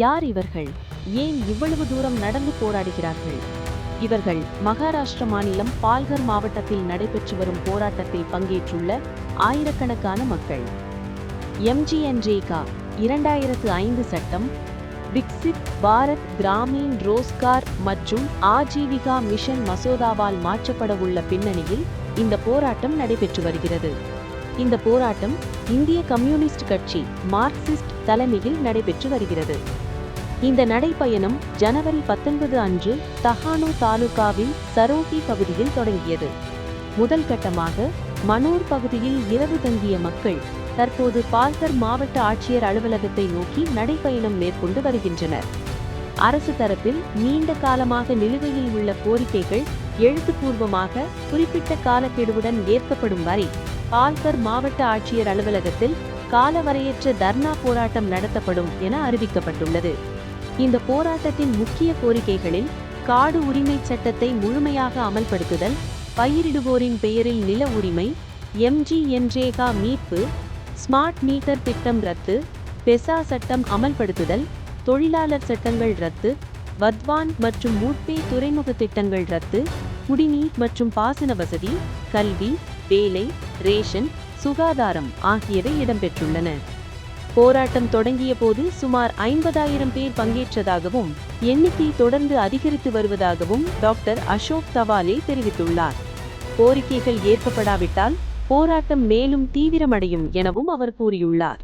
யார் இவர்கள்? ஏன் இவ்வளவு தூரம் நடந்து போராடுகிறார்கள்? இவர்கள் மகாராஷ்டிர மாநிலம் பால்கர் மாவட்டத்தில் நடைபெற்று வரும் போராட்டத்தில் பங்கேற்றுள்ள ஆயிரக்கணக்கான மக்கள். MGNREGA 2005 சட்டம், விக்சித் பாரத் கிராமீன் ரோஸ்கார் மற்றும் ஆஜீவிகா மிஷன் மசோதாவால் மாற்றப்படவுள்ள பின்னணியில் இந்த போராட்டம் நடைபெற்று வருகிறது. இந்த போராட்டம் இந்திய கம்யூனிஸ்ட் கட்சி மார்க்சிஸ்ட் தலைமையில் நடைபெற்று வருகிறது. இந்த நடைப்பயணம் ஜனவரி 19 அன்று தஹானு தாலுகாவில் சரோகி பகுதியில் தொடங்கியது. முதல் கட்டமாக மனோர் பகுதியில் இரவு தங்கிய மக்கள் தற்போது பால்கர் மாவட்ட ஆட்சியர் அலுவலகத்தை நோக்கி நடைப்பயணம் மேற்கொண்டு வருகின்றனர். அரசு தரப்பில் நீண்ட காலமாக நிலுவையில் உள்ள கோரிக்கைகள் எழுத்துப்பூர்வமாக குறிப்பிட்ட காலக்கெடுவுடன் ஏற்கப்படும் வரை பால்கர் மாவட்ட ஆட்சியர் அலுவலகத்தில் காலவரையற்ற தர்ணா போராட்டம் நடத்தப்படும் என அறிவிக்கப்பட்டுள்ளது. இந்த போராட்டத்தின் முக்கிய கோரிக்கைகளில் காடு உரிமை சட்டத்தை முழுமையாக அமல்படுத்துதல், பயிரிடுவோரின் பெயரில் நில உரிமை, MGNREGA மீட்பு, ஸ்மார்ட் மீட்டர் திட்டம் ரத்து, பெசா சட்டம் அமல்படுத்துதல், தொழிலாளர் சட்டங்கள் ரத்து, வத்வான் மற்றும் மூட்பே துறைமுக திட்டங்கள் ரத்து, குடிநீர் மற்றும் பாசன வசதி, கல்வி, வேலை, ரேஷன், சுகாதாரம் ஆகியவை இடம்பெற்றுள்ளன. போராட்டம் தொடங்கிய போது சுமார் 50,000 பேர் பங்கேற்றதாகவும் எண்ணிக்கை தொடர்ந்து அதிகரித்து வருவதாகவும் டாக்டர் அசோக் தவாலே தெரிவித்துள்ளார். கோரிக்கைகள் ஏற்கப்படாவிட்டால் போராட்டம் மேலும் தீவிரமடையும் எனவும் அவர் கூறியுள்ளார்.